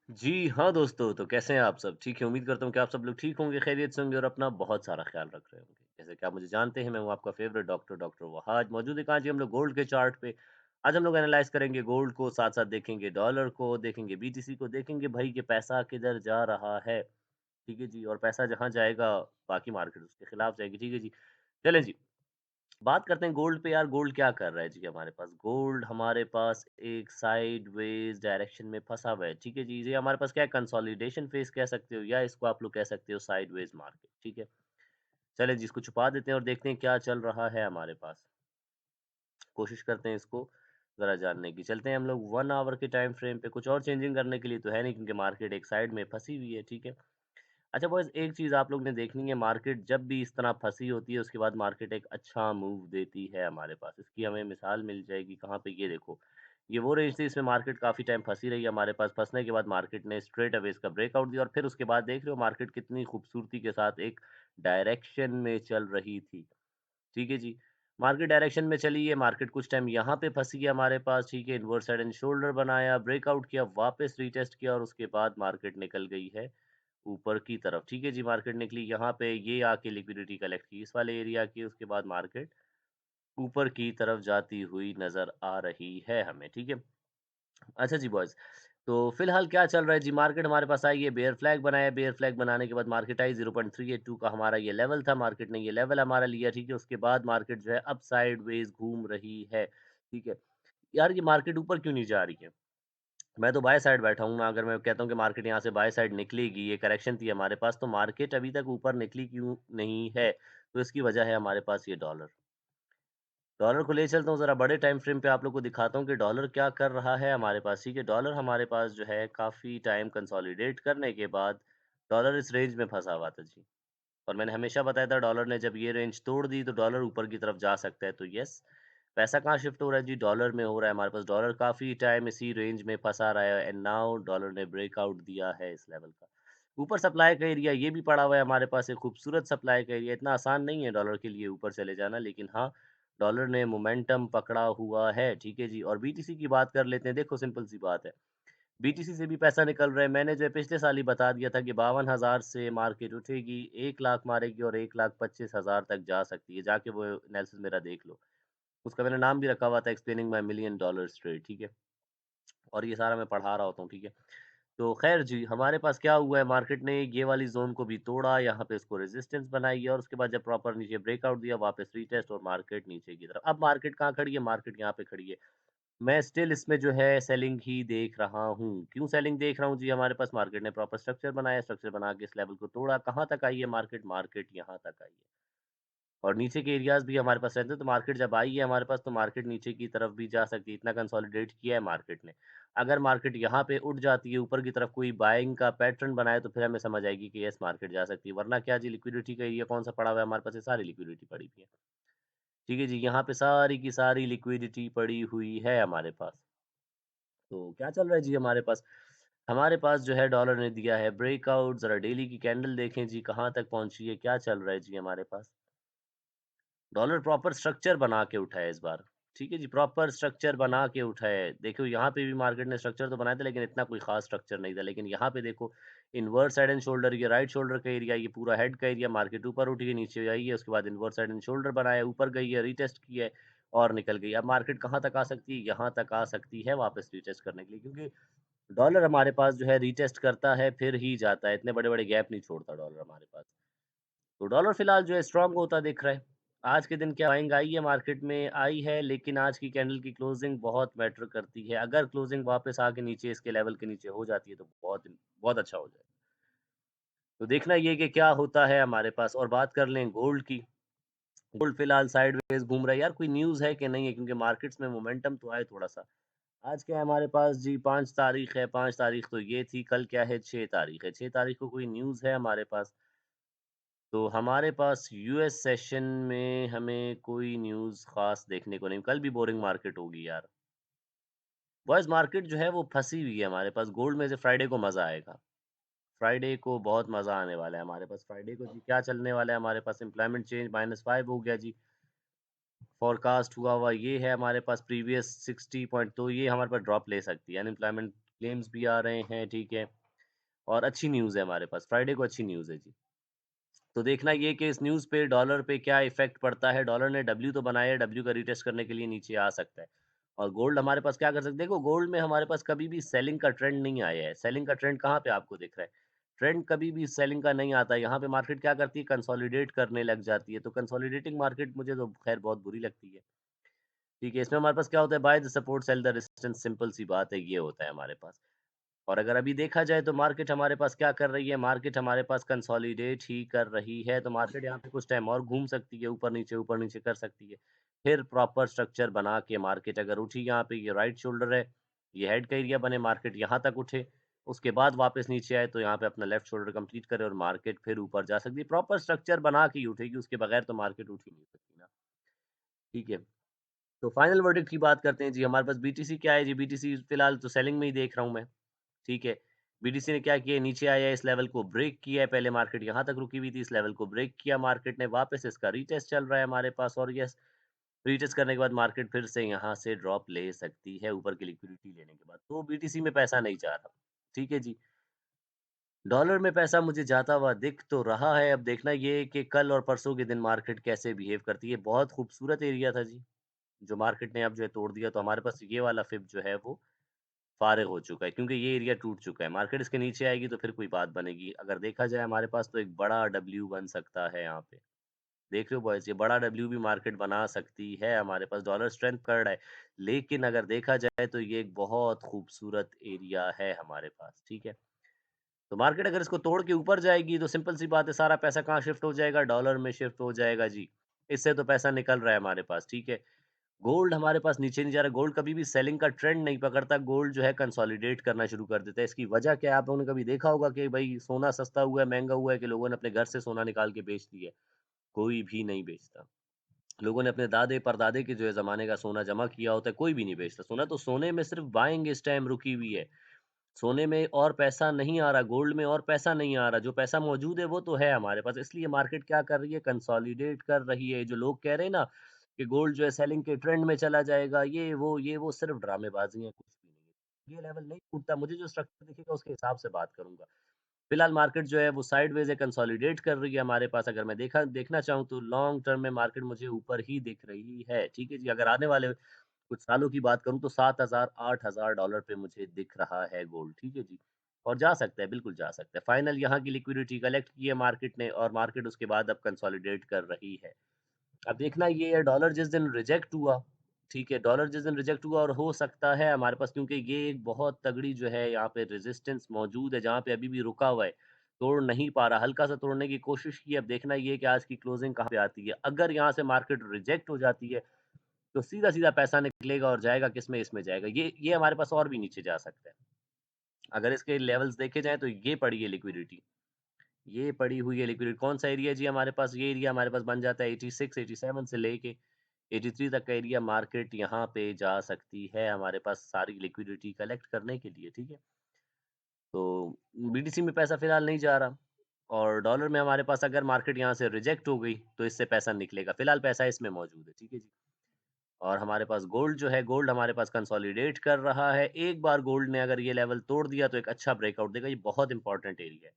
जी हाँ, दोस्तों, तो कैसे हैं आप सब? ठीक है, उम्मीद करता हूँ कि आप सब लोग ठीक होंगे, खैरियत से होंगे और अपना बहुत सारा ख़्याल रख रहे होंगे। जैसे कि आप मुझे जानते हैं, मैं हूँ आपका फ़ेवरेट डॉक्टर वहाज। मौजूद है कहाँ जी हम लोग गोल्ड के चार्ट पे। आज हम लोग एनालाइज़ करेंगे गोल्ड को, साथ-साथ देखेंगे डॉलर को, देखेंगे बीटीसी को, देखेंगे भाई कि पैसा किधर जा रहा है, ठीक है जी? और पैसा जहाँ जाएगा, बाकी मार्केट उसके खिलाफ जाएगी, ठीक है जी? चलें जी। बात करते हैं गोल्ड पे यार गोल्ड क्या कर रहा है जी हमारे पास गोल्ड हमारे पास एक साइडवेज डायरेक्शन में फंसा हुआ है ठीक है जी ये हमारे पास क्या है कंसोलिडेशन फेस कह सकते हो या इसको आप लोग कह सकते हो साइडवेज मार्केट ठीक है चले जी इसको छुपा देते हैं और देखते हैं क्या चल रहा है हमारे पास कोशिश करते हैं इसको जरा जानने की चलते हैं हम लोग 1 आवर के टाइम फ्रेम पे कुछ और चेंजिंग करने के लिए तो है नहीं क्योंकि मार्केट एक साइड में फंसी हुई है ठीक है अच्छा बॉयज़ एक चीज़ आप लोग ने देखनी है मार्केट जब भी इस तरह फँसी होती है उसके बाद मार्केट एक अच्छा मूव देती है हमारे पास। इसकी हमें मिसाल मिल जाएगी कहाँ पे ये देखो। ये वो रेंज थी इसमें मार्केट काफ़ी टाइम फँसी रही हमारे पास, फँसने के बाद मार्केट ने स्ट्रेट अवे इसका ब्रेकआउट दिया और फिर उसके बाद देख रहे हो मार्केट कितनी खूबसूरती के साथ एक डायरेक्शन में चल रही थी। ठीक है जी। मार्केट डायरेक्शन में चली है, मार्केट कुछ टाइम यहाँ पे फँसी है हमारे पास, ठीक है, इनवर्स हेड एंड शोल्डर बनाया, ब्रेकआउट किया, वापस रीटेस्ट किया और उसके बाद मार्केट निकल गई है ऊपर की तरफ। ठीक है जी, मार्केट निकली यहाँ पे ये आके लिक्विडिटी कलेक्ट की इस वाले एरिया की, उसके बाद मार्केट ऊपर की तरफ जाती हुई नज़र आ रही है हमें, ठीक है? अच्छा जी बॉयज़, तो फिलहाल क्या चल रहा है जी, मार्केट हमारे पास आई है, बेयर फ्लैग बनाया, बेयर फ्लैग बनाने के बाद मार्केट आई 0.382 का हमारा ये लेवल था, मार्केट ने ये लेवल हमारा लिया, ठीक है? उसके बाद मार्केट जो है अब साइडवेज़ घूम रही है, ठीक है? यार ये मार्केट ऊपर क्यों नहीं जा रही है? मैं तो बाय साइड बैठा हूँ ना, अगर मैं कहता हूँ कि मार्केट यहाँ से बाय साइड निकलेगी, ये करेक्शन थी हमारे पास, तो मार्केट अभी तक ऊपर निकली क्यों नहीं है? तो इसकी वजह है हमारे पास ये डॉलर। डॉलर को ले चलता हूँ ज़रा बड़े टाइम फ्रेम पे आप लोग को दिखाता हूँ कि डॉलर क्या कर रहा है हमारे पास, ठीक है? डॉलर हमारे पास जो है काफ़ी टाइम कंसोलिडेट करने के बाद डॉलर इस रेंज में फँसा हुआ था जी। और मैंने हमेशा बताया था डॉलर ने जब ये रेंज तोड़ दी तो डॉलर ऊपर की तरफ जा सकता है, तो यस, पैसा कहाँ शिफ्ट हो रहा है जी? डॉलर में हो रहा है हमारे पास। डॉलर काफ़ी टाइम इसी रेंज में फँसा रहा है एंड नाउ डॉलर ने ब्रेकआउट दिया है इस लेवल का। ऊपर सप्लाई का एरिया ये भी पड़ा हुआ है हमारे पास एक खूबसूरत सप्लाई का एरिया, इतना आसान नहीं है डॉलर के लिए ऊपर चले जाना, लेकिन हाँ, डॉलर ने मोमेंटम पकड़ा हुआ है, ठीक है जी? और बीटीसी की बात कर लेते हैं, देखो सिंपल सी बात है। बीटीसी से भी पैसा निकल रहा है। मैंने जो है पिछले साल ही बता दिया था कि 52,000 से मार्केट उठेगी, 1 लाख मारेगी और 1,25,000 तक जा सकती है। जाके वो एनालिसिस मेरा देख लो। उसका मैंने नाम भी रखा हुआ था explaining my million dollars trade, ठीक है? और ये सारा मैं पढ़ा रहा होता हूँ, ठीक है? तो ख़ैर जी, हमारे पास क्या हुआ है मार्केट ने ये वाली ज़ोन को भी तोड़ा, यहाँ पे इसको रेज़िस्टेंस बनाई है और उसके बाद जब प्रॉपर नीचे ब्रेकआउट दिया, वापस रीटेस्ट और मार्केट नीचे की तरफ। अब मार्केट कहाँ खड़ी है? मार्केट यहाँ पे खड़ी है। मैं स्टिल इसमें जो है सेलिंग ही देख रहा हूँ। क्यों सेलिंग देख रहा हूँ जी? हमारे पास मार्केट ने प्रॉपर स्ट्रक्चर बनाया, स्ट्रक्चर बना के इस लेवल को तोड़ा। कहाँ तक आई है मार्केट? मार्केट यहाँ तक आई है। और नीचे के एरियाज़ भी हमारे पास रहते हैं, तो मार्केट जब आई है हमारे पास, तो मार्केट नीचे की तरफ भी जा सकती है। इतना कंसोलिडेट किया है मार्केट ने। अगर मार्केट यहाँ पे उठ जाती है, ऊपर की तरफ कोई बाइंग का पैटर्न बनाए, तो फिर हमें समझ आएगी कि यस मार्केट जा सकती है। वरना क्या जी लिक्विडिटी का एरिया कौन-सा पड़ा हुआ है हमारे पास? ये सारी लिक्विडिटी पड़ी हुई है। ठीक है जी, यहाँ पे सारी की सारी लिक्विडिटी पड़ी हुई है हमारे पास। तो क्या चल रहा है जी हमारे पास? हमारे पास जो है डॉलर ने दिया है ब्रेकआउट, ज़रा डेली की कैंडल देखें जी कहाँ तक पहुँची है, क्या चल रहा है जी हमारे पास? डॉलर प्रॉपर स्ट्रक्चर बना के उठा है इस बार। ठीक है जी, प्रॉपर स्ट्रक्चर बना के उठा है। देखो यहाँ पे भी मार्केट ने स्ट्रक्चर तो बनाया था लेकिन इतना कोई ख़ास स्ट्रक्चर नहीं था। लेकिन यहाँ पे देखो इनवर्स हेड एंड शोल्डर ये राइट शोल्डर का एरिया, ये पूरा हेड का एरिया, मार्केट ऊपर उठी है, नीचे आई है, उसके बाद इनवर्स हेड एंड शोल्डर बनाया, ऊपर गई है, रीटेस्ट की है और निकल गई। अब मार्केट कहाँ तक आ सकती है? यहाँ तक आ सकती है वापस रीटेस्ट करने के लिए क्योंकि डॉलर हमारे पास जो है रीटेस्ट करता है फिर ही जाता है। इतने बड़े-बड़े गैप नहीं छोड़ता डॉलर हमारे पास। तो डॉलर फिलहाल जो है स्ट्रॉन्ग होता दिख रहा है। आज के दिन क्या बाइंग आई है मार्केट में? आई है लेकिन आज की कैंडल की क्लोजिंग बहुत मैटर करती है। अगर क्लोजिंग वापस आके नीचे इसके लेवल के नीचे हो जाती है तो बहुत बहुत अच्छा हो जाएगा। तो देखना ये कि क्या होता है हमारे पास और बात कर लें गोल्ड की। गोल्ड फिलहाल साइडवेज़ घूम रहा है। यार कोई न्यूज़ है कि नहीं है? क्योंकि मार्केट्स में मोमेंटम तो आए थोड़ा-सा। आज क्या है हमारे पास जी 5 तारीख है, 5 तारीख तो ये थी, कल क्या है 6 तारीख है। 6 तारीख को कोई न्यूज़ है हमारे पास? तो हमारे पास यूएस सेशन में हमें कोई न्यूज़ ख़ास देखने को नहीं, कल भी बोरिंग मार्केट होगी यार। बॉयज़ मार्केट जो है वो फँसी हुई है हमारे पास, गोल्ड में से फ्राइडे को मज़ा आएगा। फ्राइडे को बहुत मज़ा आने वाला है हमारे पास, फ्राइडे को जी क्या चलने वाला है हमारे पास एम्प्लॉयमेंट चेंज -5 हो गया जी। फ़ॉरकास्ट हुआ हुआ ये है हमारे पास प्रीवियस 60 पॉइंट तो ये हमारे पास ड्रॉप ले सकती है। अनएम्प्लॉयमेंट क्लेम्स भी आ रहे हैं, ठीक है? और अच्छी न्यूज़ है हमारे पास, फ्राइडे को अच्छी न्यूज़ है जी। तो देखना ये कि इस न्यूज़ पे डॉलर पे क्या इफ़ेक्ट पड़ता है, डॉलर ने डब्ल्यू तो बनाया है, डब्ल्यू का रीटेस्ट करने के लिए नीचे आ सकता है। और गोल्ड हमारे पास क्या कर सकते हैं, देखो गोल्ड में हमारे पास कभी भी सेलिंग का ट्रेंड नहीं आया है, सेलिंग का ट्रेंड कहाँ पे आपको दिख रहा है? ट्रेंड कभी भी सेलिंग का नहीं आता है, यहाँ पे मार्केट क्या करती है कंसोलिडेट करने लग जाती है, तो कंसोलिडेटिंग मार्केट मुझे तो खैर बहुत बुरी लगती है, ठीक है? इसमें हमारे पास क्या होता है by the support cell the resistance simple सी बात है, ये होता है हमारे पास। और अगर अभी देखा जाए तो मार्केट हमारे पास क्या कर रही है, मार्केट हमारे पास कंसोलिडेट ही कर रही है, तो मार्केट यहाँ पे कुछ टाइम और घूम सकती है, ऊपर नीचे कर सकती है। फिर प्रॉपर स्ट्रक्चर बना के मार्केट अगर उठी यहाँ पे, ये राइट शोल्डर है, ये हेड का एरिया बने, मार्केट यहाँ तक उठे, उसके बाद वापस नीचे आए तो यहाँ पे अपना लेफ्ट शोल्डर कंप्लीट करे और मार्केट फिर ऊपर जा सकती है। प्रॉपर स्ट्रक्चर बना के ही उठेगी, उसके बगैर तो मार्केट उठ ही नहीं सकती ना, ठीक है? तो फाइनल वर्डिक्ट की बात करते हैं जी, हमारे पास बीटीसी क्या है जी, बीटीसी फिलहाल तो सेलिंग में ही देख रहा हूँ मैं। ठीक है। बीटीसी ने क्या किया नीचे आया इस लेवल को ब्रेक किया है, पहले मार्केट यहाँ तक रुकी हुई थी, इस लेवल को ब्रेक किया मार्केट ने, वापस इसका रीटेस्ट चल रहा है हमारे पास और यस रीटेस्ट करने के बाद मार्केट फिर से यहाँ से ड्रॉप ले सकती है ऊपर की लिक्विडिटी लेने के बाद। तो बीटीसी में पैसा नहीं जा रहा। ठीक है जी। डॉलर में पैसा मुझे जाता हुआ दिख तो रहा है, अब देखना ये है कि कल और परसों के दिन मार्केट कैसे बिहेव करती है। बहुत खूबसूरत एरिया था जी, जो मार्केट ने अब जो है तोड़ दिया, तो हमारे पास ये वाला फिब जो है वो फ़ारिग हो चुका है क्योंकि ये एरिया टूट चुका है। मार्केट इसके नीचे आएगी तो फिर कोई बात बनेगी। अगर देखा जाए हमारे पास तो एक बड़ा डब्ल्यू बन सकता है यहाँ पे। देख रहे हो बॉयज़ ये बड़ा डब्ल्यू भी मार्केट बना सकती है हमारे पास, डॉलर स्ट्रेंथ कर रहा है। लेकिन अगर देखा जाए तो ये एक बहुत खूबसूरत एरिया है हमारे पास, ठीक है? तो मार्केट अगर इसको तोड़ के ऊपर जाएगी तो सिंपल सी बात है सारा पैसा कहाँ शिफ्ट हो जाएगा? डॉलर में शिफ्ट हो जाएगा जी। इससे तो पैसा निकल रहा है हमारे पास, ठीक है? गोल्ड हमारे पास नीचे नहीं जा रहा, गोल्ड कभी भी सेलिंग का ट्रेंड नहीं पकड़ता, गोल्ड जो है कंसोलिडेट करना शुरू कर देता है। इसकी वजह क्या है? आप लोगों ने कभी देखा होगा कि भई सोना सस्ता हुआ है, महँगा हुआ है कि लोगों ने अपने घर से सोना निकाल के बेच दिया है? कोई भी नहीं बेचता। लोगों ने अपने दादे-परदादे के जो है ज़माने का सोना जमा किया होता है, कोई भी नहीं बेचता सोना, तो सोने में सिर्फ़ बाइंग इस टाइम रुकी हुई है। सोने में और पैसा नहीं आ रहा, गोल्ड में और पैसा नहीं आ रहा, जो पैसा मौजूद है वो तो है हमारे पास, इसलिए मार्केट क्या कर रही है कंसोलिडेट कर रही है। जो लोग कह रहे हैं ना कि गोल्ड जो है सेलिंग के ट्रेंड में चला जाएगा, ये वो सिर्फ ड्रामेबाज़ी है, कुछ भी नहीं है। ये लेवल नहीं टूटता, मुझे जो स्ट्रक्चर दिखेगा उसके हिसाब से बात करूँगा। फिलहाल मार्केट जो है वो साइडवेज़ है, कंसोलिडेट कर रही है हमारे पास, अगर मैं देखना चाहूँ तो लॉन्ग टर्म में मार्केट मुझे ऊपर ही दिख रही है, ठीक है जी। अगर आने वाले कुछ सालों की बात करूँ तो 7,000 $8,000 पे मुझे दिख रहा है गोल्ड, ठीक है जी। और जा सकता है, बिल्कुल जा सकता है। फाइनल यहाँ की लिक्विडिटी कलेक्ट की है मार्केट ने और मार्केट उसके बाद अब कंसोलिडेट कर रही है। अब देखना ये है डॉलर जिस दिन रिजेक्ट हुआ, ठीक है, डॉलर जिस दिन रिजेक्ट हुआ और हो सकता है हमारे पास क्योंकि ये एक बहुत तगड़ी जो है यहाँ पे रेजिस्टेंस मौजूद है, जहाँ पे अभी भी रुका हुआ है, तोड़ नहीं पा रहा, हल्का-सा तोड़ने की कोशिश की, अब देखना ये है कि आज की क्लोजिंग कहाँ पे आती है। अगर यहाँ से मार्केट रिजेक्ट हो जाती है, तो सीधा-सीधा पैसा निकलेगा और जाएगा किसमें? इसमें जाएगा। ये हमारे पास और भी नीचे जा सकता है। अगर इसके लेवल्स देखे जाएँ तो ये पड़ी है लिक्विडिटी। ये पड़ी हुई है लिक्विडिटी कौन-सा एरिया जी हमारे पास? ये एरिया हमारे पास बन जाता है 86, 87 से लेके 83 तक का एरिया मार्केट यहाँ पे जा सकती है हमारे पास सारी लिक्विडिटी कलेक्ट करने के लिए, ठीक है? तो बीटीसी में पैसा फ़िलहाल नहीं जा रहा और डॉलर में हमारे पास अगर मार्केट यहाँ से रिजेक्ट हो गई, तो इससे पैसा निकलेगा। फ़िलहाल पैसा इसमें मौजूद है, ठीक है जी? और हमारे पास गोल्ड जो है, गोल्ड हमारे पास कंसोलिडेट कर रहा है। एक बार गोल्ड ने अगर ये लेवल तोड़ दिया तो एक अच्छा ब्रेकआउट देगा। ये बहुत इंपॉर्टेंट एरिया है,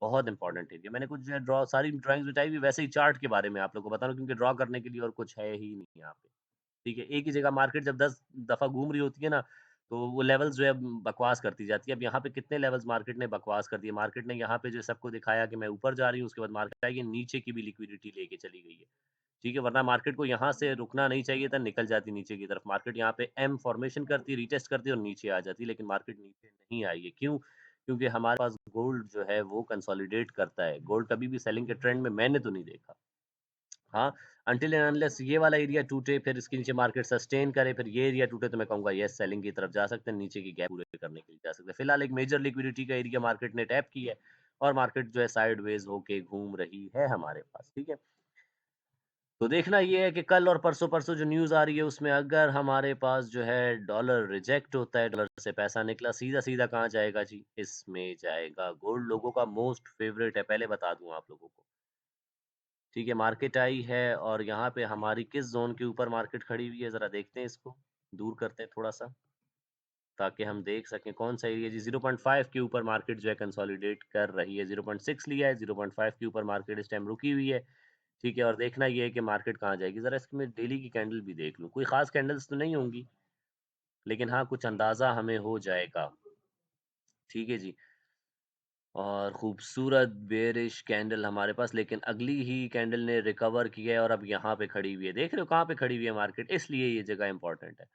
बहुत इंपॉर्टेंट एरिया। मैंने कुछ जो है सारी ड्राइंग्स बिछाई हुई वैसे ही चार्ट के बारे में आप लोगों को बता रहा हूँ क्योंकि ड्रॉ करने के लिए और कुछ है ही नहीं यहाँ पे। ठीक है? एक ही जगह मार्केट जब 10 दफ़ा घूम रही होती है ना, तो वो लेवल्स जो है बकवास करती जाती है। अब यहाँ पे कितने लेवल्स मार्केट ने बकवास कर दिए। मार्केट ने यहाँ पे जो है सबको दिखाया कि मैं ऊपर जा रही हूँ, उसके बाद मार्केट आई है, नीचे की भी लिक्विडिटी लेके चली गई है। ठीक है? वरना मार्केट को यहाँ से रुकना नहीं चाहिए था, निकल जाती नीचे की तरफ। मार्केट यहाँ पे एम फॉर्मेशन करती है, रीटेस्ट करती है और नीचे आ जाती है, लेकिन मार्केट नीचे नहीं आई है। क्यों? क्योंकि हमारे पास गोल्ड जो है वो कंसोलिडेट करता है। गोल्ड कभी भी सेलिंग के ट्रेंड में मैंने तो नहीं देखा। हाँ, अनटिल एंड अनलेस ये वाला एरिया टूटे, फिर इसके नीचे मार्केट सस्टेन करे, फिर ये एरिया टूटे तो मैं कहूँगा येस सेलिंग की तरफ जा सकते हैं, नीचे की गैप पूरे करने के लिए जा सकते हैं। फिलहाल एक मेजर लिक्विडिटी का एरिया मार्केट ने टैप किया है और मार्केट जो है साइडवेज़ होके घूम रही है हमारे पास, ठीक है? तो देखना ये है कि कल और परसों-परसों जो न्यूज़ आ रही है उसमें अगर हमारे पास जो है डॉलर रिजेक्ट होता है, डॉलर से पैसा निकला सीधा-सीधा कहाँ जाएगा जी? इसमें जाएगा गोल्ड लोगों का मोस्ट फेवरेट है, पहले बता दूँ आप लोगों को। ठीक है, मार्केट आई है और यहाँ पे हमारी किस ज़ोन के ऊपर मार्केट खड़ी हुई है ज़रा देखते हैं इसको, दूर करते हैं थोड़ा-सा। ताकि हम देख सकें कौन-सा एरिया जी 0.5 के ऊपर मार्केट जो है कंसोलिडेट कर रही है। 0.6 लिया है, 0.5 के ऊपर मार्केट इस टाइम रुकी हुई है, ठीक है? और देखना ये है कि मार्केट कहाँ जाएगी। ज़रा इसकी मैं डेली की कैंडल भी देख लूँ। कोई ख़ास कैंडल्स तो नहीं होंगी, लेकिन हाँ, कुछ अंदाज़ा हमें हो जाएगा। ठीक है जी। और खूबसूरत बेयरिश कैंडल हमारे पास, लेकिन अगली ही कैंडल ने रिकवर किया है और अब यहाँ पे खड़ी हुई है। देख रहे हो कहाँ पे खड़ी हुई है मार्केट? इसलिए ये जगह इम्पोर्टेंट है।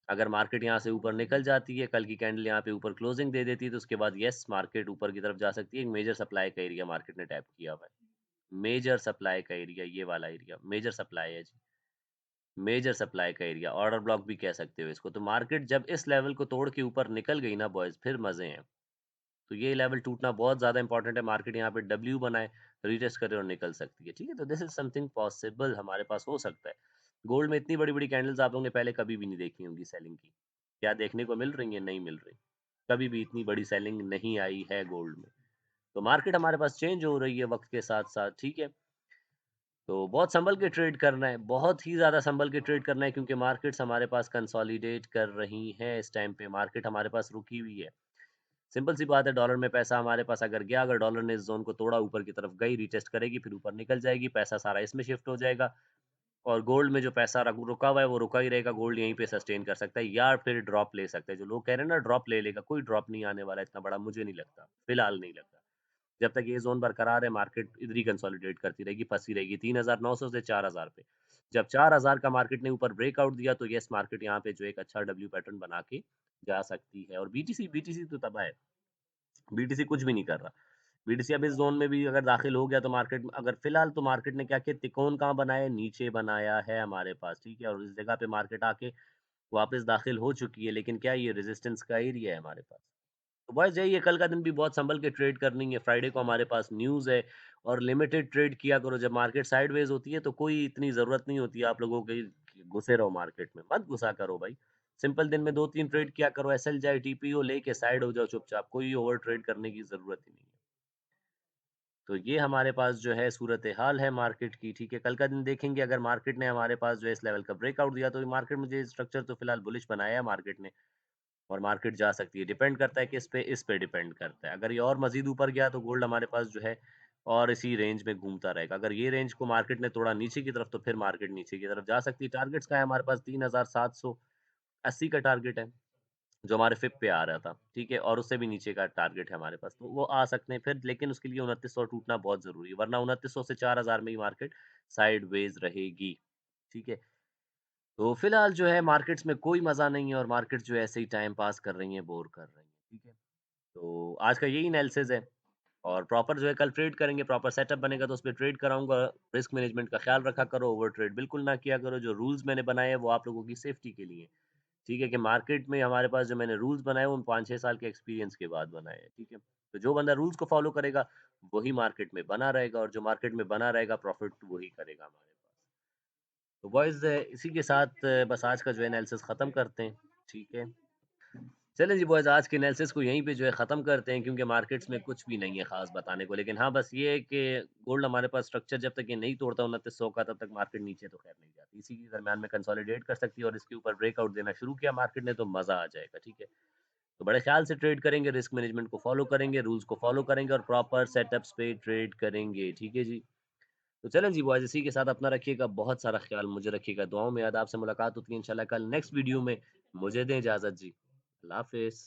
अगर मार्केट यहाँ से ऊपर निकल जाती है, कल की कैंडल यहाँ पे ऊपर क्लोजिंग दे देती है, तो उसके बाद येस मार्केट ऊपर की तरफ जा सकती है। एक मेजर सप्लाई का एरिया मार्केट ने टैप किया हुआ है। मेजर सप्लाई का एरिया, ये वाला एरिया मेजर सप्लाई है जी। मेजर सप्लाई का एरिया, ऑर्डर ब्लॉक भी कह सकते हो इसको। तो मार्केट जब इस लेवल को तोड़ के ऊपर निकल गई ना बॉयज़, फिर मज़े हैं। तो ये लेवल टूटना बहुत ज़्यादा इंपॉर्टेंट है। मार्केट यहाँ पे डब्ल्यू बनाए, रीटेस्ट करे और निकल सकती है। ठीक है? तो दिस इज़ समथिंग पॉसिबल हमारे पास हो सकता है। गोल्ड में इतनी बड़ी-बड़ी कैंडल्स आप लोगों ने पहले कभी भी नहीं देखी होंगी सेलिंग की। क्या देखने को मिल रही है? नहीं मिल रही। कभी भी इतनी बड़ी सेलिंग नहीं आई है गोल्ड में। तो मार्केट हमारे पास चेंज हो रही है वक़्त के साथ-साथ, ठीक है? तो बहुत सँभल के ट्रेड करना है, बहुत ही ज़्यादा सँभल के ट्रेड करना है, क्योंकि मार्केट्स हमारे पास कंसोलिडेट कर रही हैं इस टाइम पे। मार्केट हमारे पास रुकी हुई है। सिंपल सी बात है, डॉलर में पैसा हमारे पास अगर गया, अगर डॉलर ने इस ज़ोन को तोड़ा, ऊपर की तरफ गई, रीटेस्ट करेगी, फिर ऊपर निकल जाएगी, पैसा सारा इसमें शिफ्ट हो जाएगा। और गोल्ड में जो पैसा रुका हुआ है, वो रुका ही रहेगा, गोल्ड यहीं पे सस्टेन कर सकता है या फिर ड्रॉप ले सकता है। जो लोग कह रहे हैं ना ड्रॉप ले लेगा, कोई ड्रॉप नहीं आने वाला है इतना बड़ा, मुझे नहीं लगता, फिलहाल नहीं लगता। जब तक ये ज़ोन बरकरार है, मार्केट इधर ही कंसोलिडेट करती रहेगी, फँसी रहेगी 3,900 से 4,000 पे। जब 4,000 का मार्केट ने ऊपर ब्रेकआउट दिया, तो येस मार्केट यहाँ पे जो एक अच्छा डब्ल्यू पैटर्न बना के जा सकती है। और बीटीसी बीटीसी तो तबाह है, बीटीसी कुछ भी नहीं कर रहा। बीटीसी अब इस ज़ोन में भी अगर दाखिल हो गया, तो मार्केट अगर फिलहाल तो मार्केट ने क्या किया, तिकोन कहाँ बनाया है, नीचे बनाया है हमारे पास, ठीक है? और इस जगह पे मार्केट आके वापस दाखिल हो चुकी है, लेकिन क्या ये रेजिस्टेंस का एरिया है हमारे पास। तो बस यही है, कल का दिन भी बहुत सँभल के ट्रेड करनी है। फ्राइडे को हमारे पास न्यूज़ है और लिमिटेड ट्रेड किया करो। जब मार्केट साइडवेज़ होती है, तो कोई इतनी ज़रूरत नहीं होती है आप लोगों की कि घुसे रहो मार्केट में, मत घुसा करो भाई। सिंपल दिन में 2-3 ट्रेड किया करो, एसएल जाए, टीपीओ लेके साइड हो जाओ चुपचाप, कोई ओवर ट्रेड करने की ज़रूरत ही नहीं है। तो ये हमारे पास जो है सूरत-ए-हाल है मार्केट की, ठीक है? कल का दिन देखेंगे, अगर मार्केट ने हमारे पास जो है इस लेवल का ब्रेकआउट दिया, तो मार्केट मुझे स्ट्रक्चर तो फिलहाल बुलिश बनाया है मार्केट ने। और मार्केट जा सकती है। डिपेंड करता है किस पे, इस पे डिपेंड करता है। अगर ये और मज़ीद ऊपर गया, तो गोल्ड हमारे पास जो है और इसी रेंज में घूमता रहेगा। अगर ये रेंज को मार्केट ने तोड़ा नीचे की तरफ, तो फिर मार्केट नीचे की तरफ जा सकती है। टारगेट्स का है हमारे पास 3,780 का टारगेट है, जो हमारे फ़िब पे आ रहा था, ठीक है? और उससे भी नीचे का टारगेट है हमारे पास, तो वो आ सकते हैं फिर, लेकिन उसके लिए 2900 टूटना बहुत ज़रूरी है, वरना 2900 से 4,000 में ही मार्केट साइडवेज़ रहेगी, ठीक है? तो फिलहाल जो है मार्केट्स में कोई मज़ा नहीं है और मार्केट जो है ऐसे ही टाइम पास कर रही हैं, बोर कर रही हैं, ठीक है? तो आज का यही एनालिसिस है और प्रॉपर जो है कल ट्रेड करेंगे, प्रॉपर सेटअप बनेगा तो उसपे ट्रेड कराऊँगा। रिस्क मैनेजमेंट का ख़्याल रखा करो, ओवर ट्रेड बिल्कुल ना किया करो। जो रूल्स मैंने बनाए हैं वो आप लोगों की सेफ्टी के लिए हैं, ठीक है? कि मार्केट में हमारे पास जो मैंने रूल्स बनाए हैं, वो 5-6 साल के एक्सपीरियंस के बाद बनाए हैं, ठीक है? तो जो बंदा रूल्स को फ़ॉलो करेगा, वही मार्केट में बना रहेगा और जो मार्केट में बना रहेगा, प्रॉफ़िट वही करेगा हमारे पास। तो बॉयज़ इसी के साथ बस आज का जो है एनालिसिस ख़त्म करते हैं, ठीक है? चलें जी बॉयज़, आज के एनालिसिस को यहीं पे जो है ख़त्म करते हैं, क्योंकि मार्केट्स में कुछ भी नहीं है ख़ास बताने को। लेकिन हाँ, बस ये है कि गोल्ड हमारे पास स्ट्रक्चर जब तक ये नहीं तोड़ता 2900 का, तब तक मार्केट नीचे तो ख़ैर नहीं जाती। इसी के दरमियान में कंसोलिडेट कर सकती है और इसके ऊपर ब्रेकआउट देना शुरू किया मार्केट ने, तो मज़ा आ जाएगा, ठीक है? तो बड़े ख़्याल से ट्रेड करेंगे, रिस्क मैनेजमेंट को फ़ॉलो करेंगे, रूल्स को फ़ॉलो करेंगे और प्रॉपर सेटअप्स पे ट्रेड करेंगे, ठीक है जी? तो चलें जी बॉयज़, इसी के साथ अपना रखिएगा बहुत सारा ख़्याल, मुझे रखिएगा दुआओं में याद। आपसे मुलाकात होती है इंशाल्लाह कल नेक्स्ट वीडियो में। मुझे दें इजाज़त जी। अल्लाह हाफ़िज़।